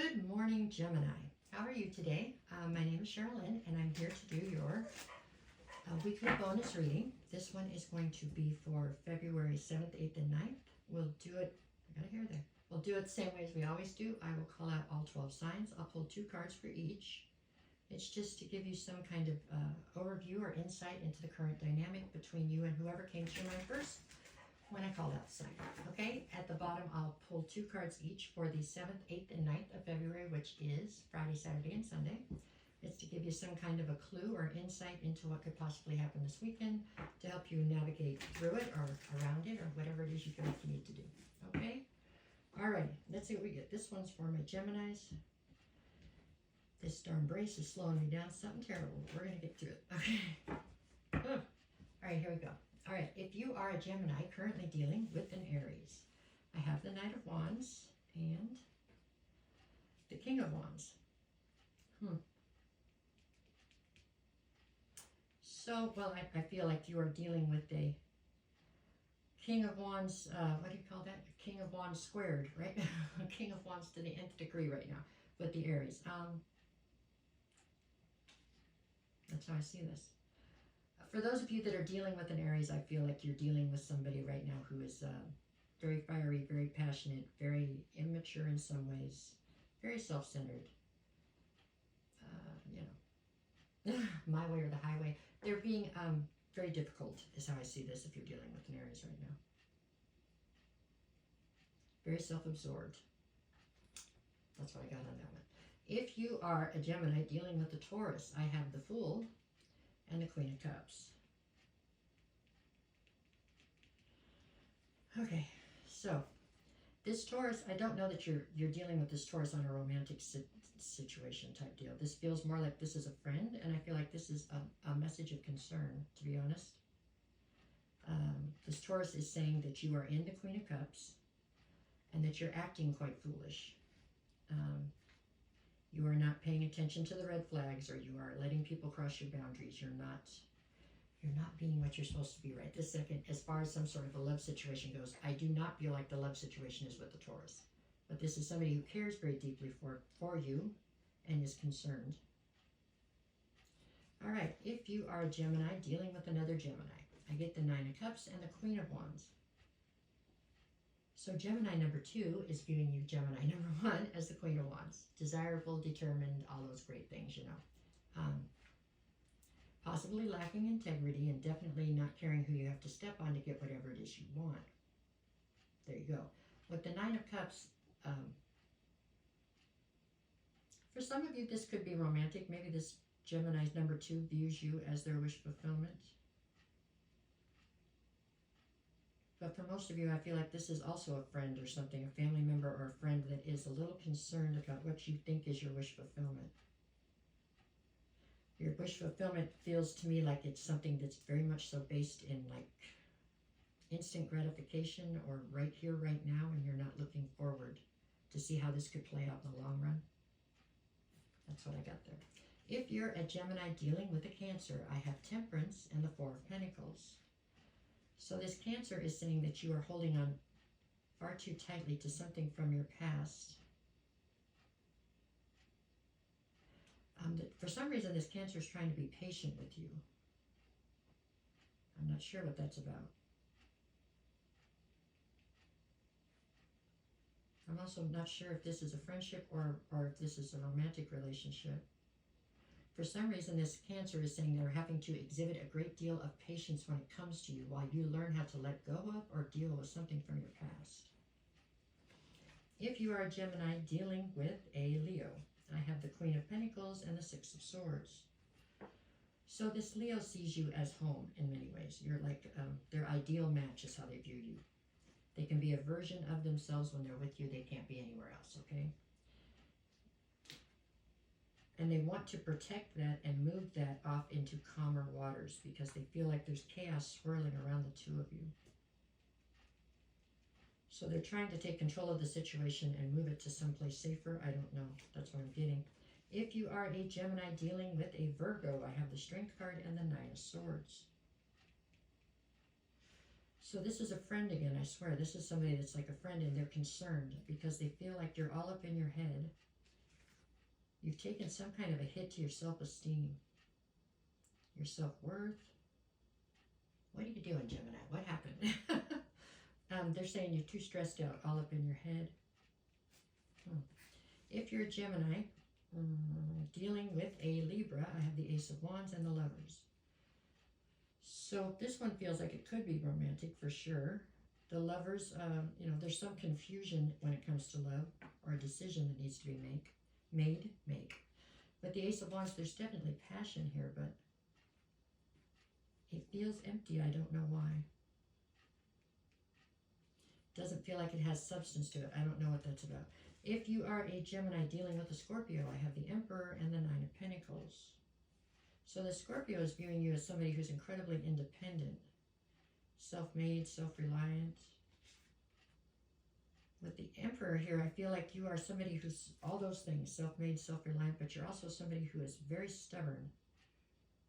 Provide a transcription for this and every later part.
Good morning, Gemini. How are you today? My name is Sherilyn, and I'm here to do your weekly bonus reading. This one is going to be for February 7th, 8th, and 9th. We'll do it, I got a hair there. We'll do it the same way as we always do. I will call out all 12 signs. I'll pull 2 cards for each. It's just to give you some kind of overview or insight into the current dynamic between you and whoever came through mine first when I called out the sign. Okay, at the bottom I'll pull 2 cards each for the 7th, 8th, and 9th of February, which is Friday, Saturday, and Sunday. It's to give you some kind of a clue or insight into what could possibly happen this weekend to help you navigate through it or around it or whatever it is you feel like you need to do. Okay? Alrighty, let's see what we get. This one's for my Geminis. This darn brace is slowing me down. Something terrible. We're going to get through it. Okay. Alright, here we go. Alright, if you are a Gemini currently dealing with an Aries, I have the Knight of Wands and the King of Wands. So, well, I feel like you are dealing with a King of Wands, what do you call that? A King of Wands squared, right? King of Wands to the nth degree right now with the Aries. That's how I see this. For those of you that are dealing with an Aries, I feel like you're dealing with somebody right now who is very fiery, very passionate, very immature in some ways, very self-centered. My way or the highway. They're being very difficult is how I see this if you're dealing with an Aries right now. Very self-absorbed. That's what I got on that one. If you are a Gemini dealing with a Taurus, I have the Fool and the Queen of Cups. Okay, so this Taurus, I don't know that you're dealing with this Taurus on a romantic situation type deal. This feels more like this is a friend, and I feel like this is a message of concern, to be honest. This Taurus is saying that you are in the Queen of Cups and that you're acting quite foolish. You are not paying attention to the red flags, or you are letting people cross your boundaries. You're not being what you're supposed to be right this second. As far as some sort of a love situation goes, I do not feel like the love situation is with the Taurus. But this is somebody who cares very deeply for you and is concerned. All right, if you are a Gemini dealing with another Gemini, I get the 9 of Cups and the Queen of Wands. So Gemini number 2 is viewing you, Gemini number 1, as the Queen of Wands. Desirable, determined, all those great things, you know. Possibly lacking integrity and definitely not caring who you have to step on to get whatever it is you want. There you go. With the 9 of Cups, for some of you this could be romantic. Maybe this Gemini's number 2 views you as their wish fulfillment. But for most of you, I feel like this is also a friend or something, a family member or a friend that is a little concerned about what you think is your wish fulfillment. Your wish fulfillment feels to me like it's something that's very much so based in like instant gratification or right here, right now, and you're not looking forward to see how this could play out in the long run. That's what I got there. If you're a Gemini dealing with a Cancer, I have Temperance and the 4 of Pentacles. So this Cancer is saying that you are holding on far too tightly to something from your past. That for some reason, this Cancer is trying to be patient with you. I'm not sure what that's about. I'm also not sure if this is a friendship or if this is a romantic relationship. For some reason, this Cancer is saying they're having to exhibit a great deal of patience when it comes to you while you learn how to let go of or deal with something from your past. If you are a Gemini dealing with a Leo, I have the Queen of Pentacles and the 6 of Swords. So this Leo sees you as home in many ways. You're like their ideal match is how they view you. They can be a version of themselves when they're with you. They can't be anywhere else, okay? And they want to protect that and move that off into calmer waters because they feel like there's chaos swirling around the two of you. So they're trying to take control of the situation and move it to someplace safer. I don't know. That's what I'm getting. If you are a Gemini dealing with a Virgo, I have the Strength card and the 9 of Swords. So this is a friend again, I swear. This is somebody that's like a friend and they're concerned because they feel like you're all up in your head You've taken some kind of a hit to your self-esteem, your self-worth. What are you doing, Gemini? What happened? They're saying you're too stressed out, all up in your head. If you're a Gemini, dealing with a Libra, I have the Ace of Wands and the Lovers. So this one feels like it could be romantic for sure. The Lovers, there's some confusion when it comes to love or a decision that needs to be made. But the Ace of Wands, there's definitely passion here, but it feels empty. I don't know why. Doesn't feel like it has substance to it. I don't know what that's about. If you are a Gemini dealing with a Scorpio, I have the Emperor and the Nine of Pentacles. So the Scorpio is viewing you as somebody who's incredibly independent, self-made, self-reliant. With the Emperor here, I feel like you are somebody who's all those things, self-made, self-reliant, but you're also somebody who is very stubborn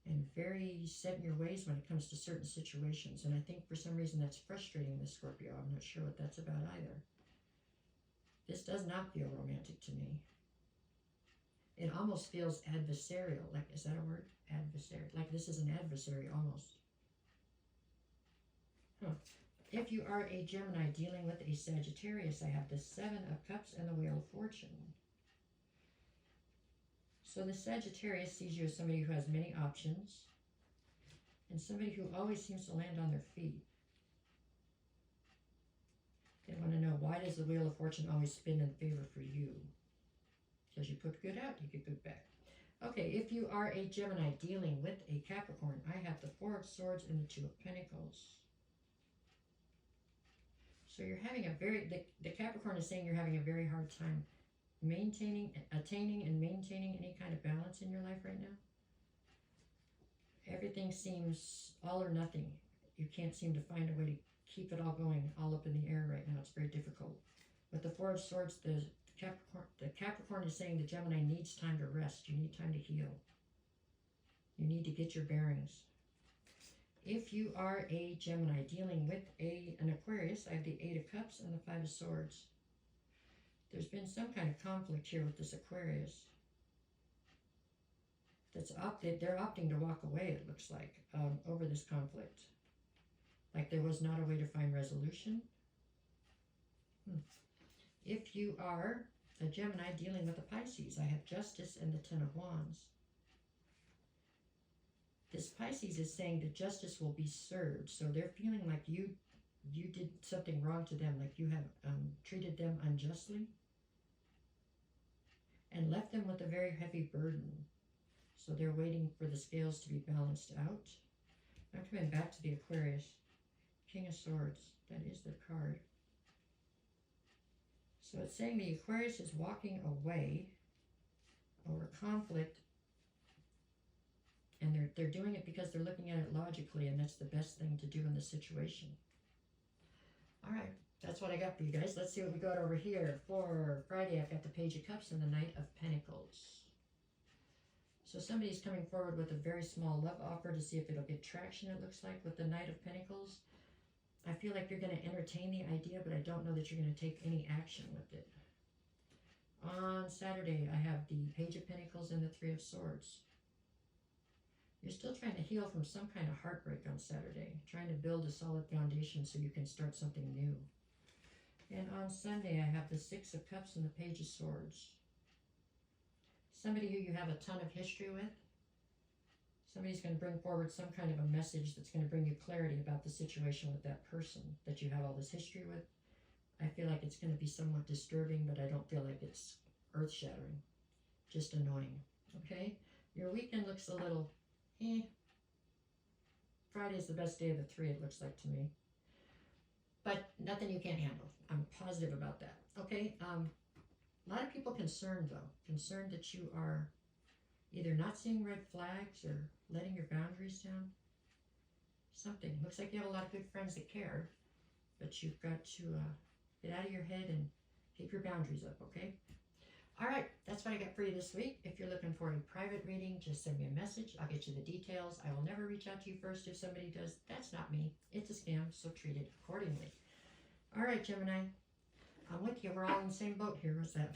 and very set in your ways when it comes to certain situations. And I think for some reason that's frustrating the Scorpio. I'm not sure what that's about either. This does not feel romantic to me. It almost feels adversarial. Like, is that a word? Adversary. Like this is an adversary almost. If you are a Gemini dealing with a Sagittarius, I have the Seven of Cups and the Wheel of Fortune. So the Sagittarius sees you as somebody who has many options and somebody who always seems to land on their feet. They want to know, why does the Wheel of Fortune always spin in favor for you? Because you put good out, you get good back. Okay, if you are a Gemini dealing with a Capricorn, I have the Four of Swords and the Two of Pentacles. So you're having a the Capricorn is saying you're having a very hard time attaining and maintaining any kind of balance in your life right now. Everything seems all or nothing. You can't seem to find a way to keep it all going, all up in the air right now. It's very difficult. With the Four of Swords, the Capricorn is saying the Gemini needs time to rest. You need time to heal. You need to get your bearings. If you are a Gemini dealing with an Aquarius, I have the Eight of Cups and the Five of Swords. There's been some kind of conflict here with this Aquarius. They're opting to walk away, it looks like, over this conflict. Like there was not a way to find resolution. If you are a Gemini dealing with a Pisces, I have Justice and the Ten of Wands. This Pisces is saying that justice will be served. So they're feeling like you did something wrong to them, like you have treated them unjustly and left them with a very heavy burden. So they're waiting for the scales to be balanced out. I'm coming back to the Aquarius. King of Swords, that is the card. So it's saying the Aquarius is walking away over conflict, and they're doing it because they're looking at it logically, and that's the best thing to do in this situation. All right, that's what I got for you guys. Let's see what we got over here. For Friday, I've got the Page of Cups and the Knight of Pentacles. So somebody's coming forward with a very small love offer to see if it'll get traction, it looks like, with the Knight of Pentacles. I feel like you're going to entertain the idea, but I don't know that you're going to take any action with it. On Saturday, I have the Page of Pentacles and the Three of Swords. You're still trying to heal from some kind of heartbreak on Saturday, trying to build a solid foundation so you can start something new. And on Sunday, I have the Six of Cups and the Page of Swords. Somebody who you have a ton of history with. Somebody's going to bring forward some kind of a message that's going to bring you clarity about the situation with that person that you have all this history with. I feel like it's going to be somewhat disturbing, but I don't feel like it's earth-shattering. Just annoying. Okay? Your weekend looks a little Friday's the best day of the three, it looks like to me. But nothing you can't handle. I'm positive about that. Okay? A lot of people concerned, though. Concerned that you are either not seeing red flags or letting your boundaries down. Something. Looks like you have a lot of good friends that care, but you've got to get out of your head and keep your boundaries up, okay? All right, that's what I got for you this week. If you're looking for a private reading, just send me a message. I'll get you the details. I will never reach out to you first. If somebody does, that's not me. It's a scam, so treat it accordingly. All right, Gemini. I'm with you. We're all in the same boat here. What's that?